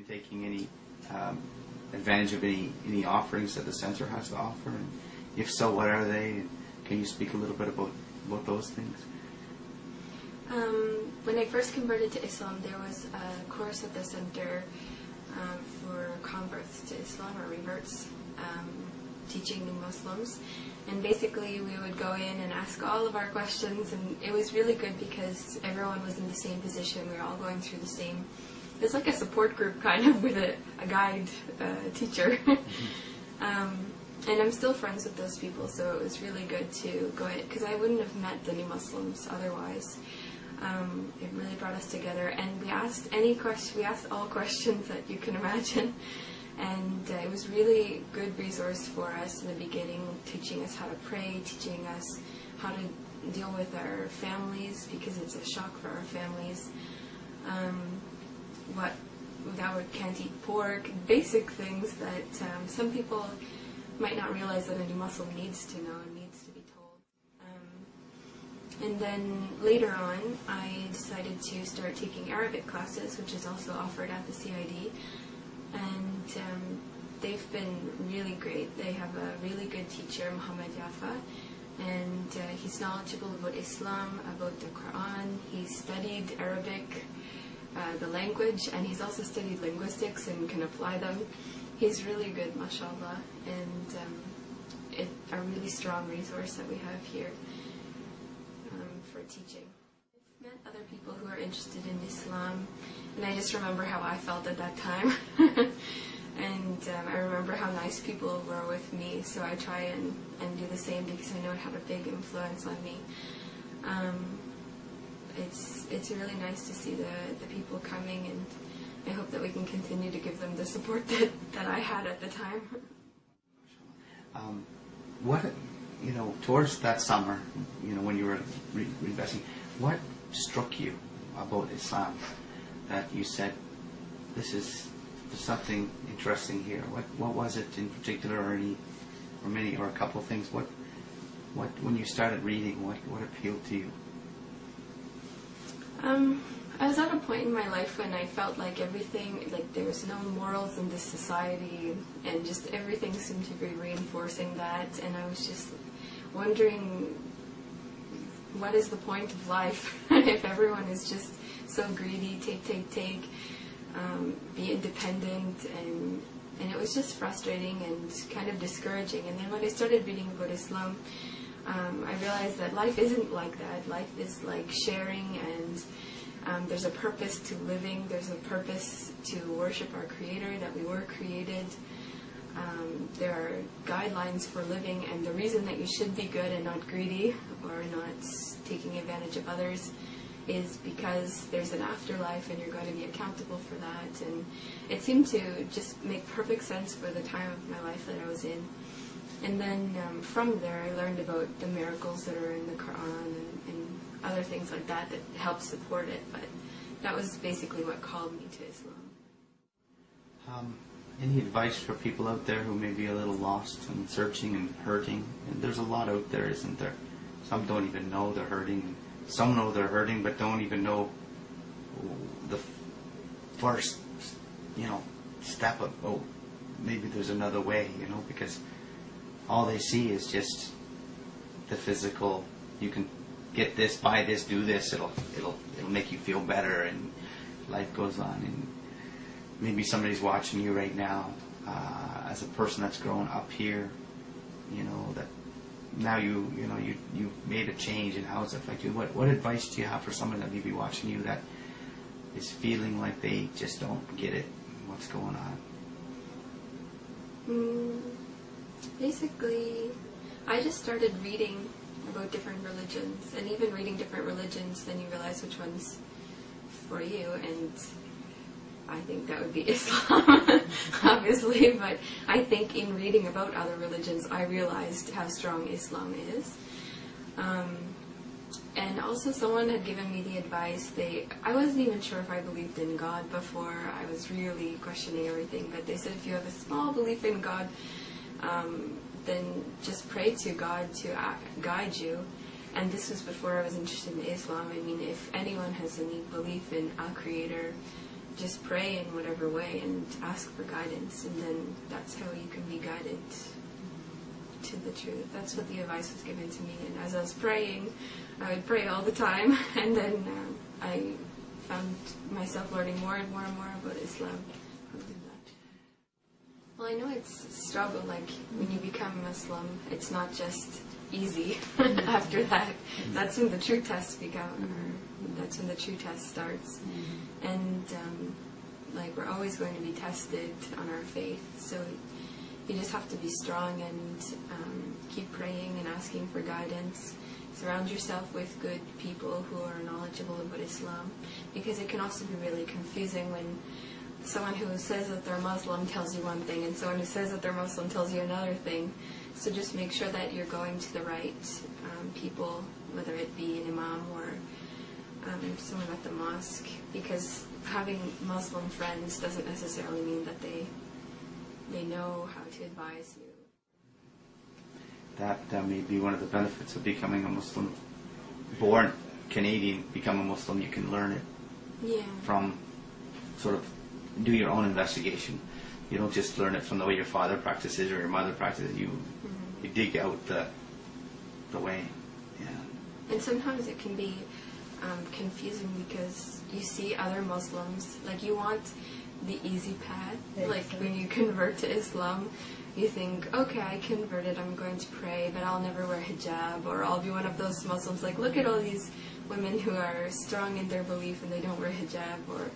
taking any advantage of any offerings that the center has to offer? And if so, what are they? And can you speak a little bit about those things? When I first converted to Islam, there was a course at the center for converts to Islam or reverts, teaching new Muslims. And basically we would go in and ask all of our questions, and it was really good because everyone was in the same position. We were all going through the same, it's like a support group kind of with a guide teacher. And I'm still friends with those people, so it was really good to go in, because I wouldn't have met the new Muslims otherwise. It really brought us together, and we asked all questions that you can imagine, and it was really good resource for us in the beginning, teaching us how to pray, teaching us how to deal with our families, because it's a shock for our families. That we can't eat pork, basic things that some people might not realize that a new Muslim needs to know and needs to be told. And then later on, I decided to start taking Arabic classes, which is also offered at the CID. And they've been really great. They have a really good teacher, Muhammad Yafa, and he's knowledgeable about Islam, about the Quran. He studied Arabic, the language, and he's also studied linguistics and can apply them. He's really good, mashallah, and a really strong resource that we have here for teaching. I've met other people who are interested in Islam, and I just remember how I felt at that time. And I remember how nice people were with me, so I try and do the same because I know it had a big influence on me. It's really nice to see the people coming, and I hope that we can continue to give them the support that I had at the time. Towards that summer, when you were reinvesting, what struck you about Islam that you said, there's something interesting here? What was it in particular, or a couple of things? What when you started reading, what appealed to you? I was at a point in my life when I felt like everything, like there was no morals in this society, and just everything seemed to be reinforcing that, and I was just wondering, what is the point of life if everyone is just so greedy, take, be independent, and it was just frustrating and kind of discouraging. And then when I started reading about Islam, I realized that life isn't like that. Life is like sharing, and there's a purpose to living. There's a purpose to worship our Creator, that we were created. There are guidelines for living, and the reason that you should be good and not greedy or not taking advantage of others is because there's an afterlife and you're going to be accountable for that. And it seemed to just make perfect sense for the time of my life that I was in. And then from there I learned about the miracles that are in the Quran and other things like that help support it. But that was basically what called me to Islam. Any advice for people out there who may be a little lost and searching and hurting? And there's a lot out there, isn't there? Some don't even know they're hurting. Some know they're hurting but don't even know the first, step of, maybe there's another way, because all they see is just the physical. You can get this, buy this, do this, it'll make you feel better, and life goes on. And maybe somebody's watching you right now as a person that's grown up here, that now you've made a change, and how does it affect you? What advice do you have for someone that may be watching you that is feeling like they just don't get it, what's going on? Basically, I just started reading about different religions, and even reading different religions, then you realize which one's for you, and I think that would be Islam, obviously, but I think in reading about other religions, I realized how strong Islam is. And also someone had given me the advice, I wasn't even sure if I believed in God before, I was really questioning everything, but they said if you have a small belief in God, then just pray to God to guide you. And this was before I was interested in Islam. I mean, if anyone has any belief in a Creator, just pray in whatever way and ask for guidance, and then that's how you can be guided to the truth. That's what the advice was given to me, and as I was praying, I would pray all the time, and then I found myself learning more and more and more about Islam. Well, I know it's a struggle, like when you become Muslim, it's not just easy after that. That's when the true test that's when the true test starts. And like we're always going to be tested on our faith, so you just have to be strong and keep praying and asking for guidance. Surround yourself with good people who are knowledgeable about Islam, because it can also be really confusing when someone who says that they're Muslim tells you one thing and someone who says that they're Muslim tells you another thing. So just make sure that you're going to the right people, whether it be an imam or someone at the mosque, because having Muslim friends doesn't necessarily mean that they know how to advise you. That may be one of the benefits of becoming a Muslim. Born Canadian, become a Muslim, you can learn it from sort of do your own investigation. You don't just learn it from the way your father practices or your mother practices. You dig out the way. Yeah. And sometimes it can be confusing because you see other Muslims, like you want the easy path. Like when you convert to Islam, you think, okay, I converted, I'm going to pray, but I'll never wear hijab, or I'll be one of those Muslims, like look at all these women who are strong in their belief and they don't wear hijab, or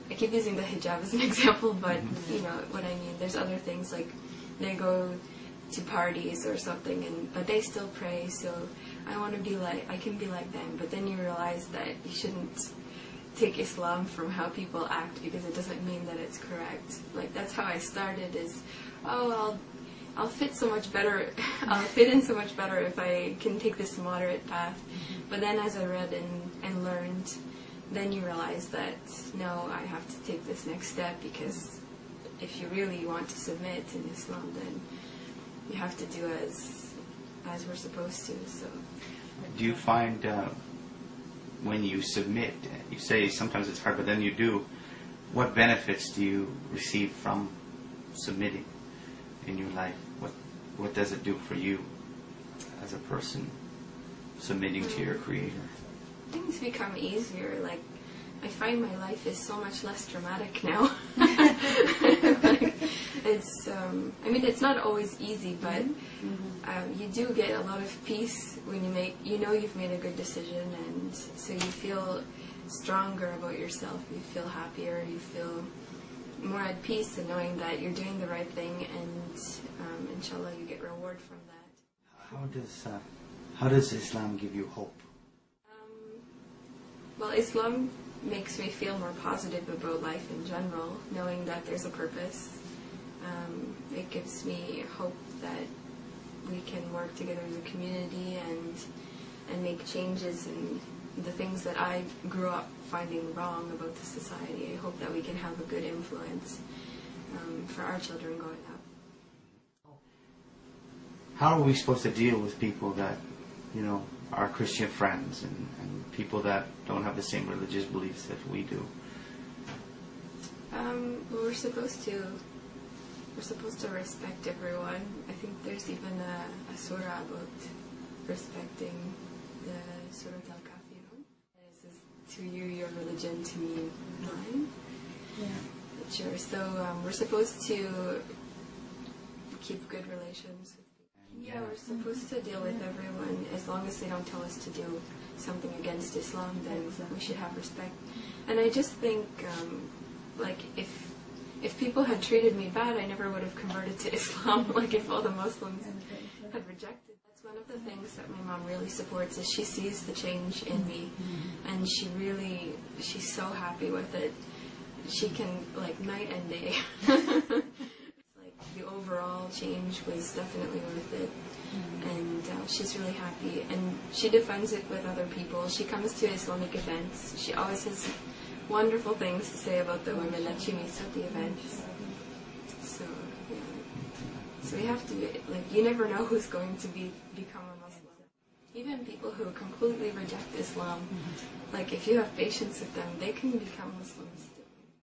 I keep using the hijab as an example, but you know what I mean. There's other things, like they go to parties or something, but they still pray, so I can be like them. But then you realize that you shouldn't take Islam from how people act, because it doesn't mean that it's correct. Like that's how I started, is, I'll fit so much better, I'll fit in so much better if I can take this moderate path. But then as I read and learned, then you realize that, no, I have to take this next step, because if you really want to submit in Islam, then you have to do as we're supposed to. So, do you find when you submit, you say sometimes it's hard, but then you do, what benefits do you receive from submitting in your life? What does it do for you as a person, submitting to your Creator? Things become easier. Like, I find my life is so much less dramatic now. Like, it's, it's not always easy, but you do get a lot of peace when you've made a good decision, and so you feel stronger about yourself. You feel happier. You feel more at peace in knowing that you're doing the right thing, and inshallah, you get reward from that. How does Islam give you hope? Well, Islam makes me feel more positive about life in general, knowing that there's a purpose. It gives me hope that we can work together as a community and make changes in the things that I grew up finding wrong about the society. I hope that we can have a good influence for our children growing up. How are we supposed to deal with people that, are Christian friends and people that don't have the same religious beliefs that we do? Well, we're supposed to respect everyone. I think there's even a surah about respecting the Surah Al-Kafirun. It says, to you your religion, to me mine. Yeah. Sure. So we're supposed to keep good relations. Yeah, we're supposed to deal with everyone. As long as they don't tell us to do something against Islam, then we should have respect. And I just think, like, if people had treated me bad, I never would have converted to Islam. Like, if all the Muslims had rejected. That's one of the things that my mom really supports, is she sees the change in me, and she's so happy with it. She can, like, night and day. The overall change was definitely worth it, and she's really happy, and she defends it with other people. She comes to Islamic events. She always has wonderful things to say about the women that she meets at the events. So, yeah. So we have to, you never know who's going to become a Muslim. Even people who completely reject Islam, like if you have patience with them, they can become Muslims.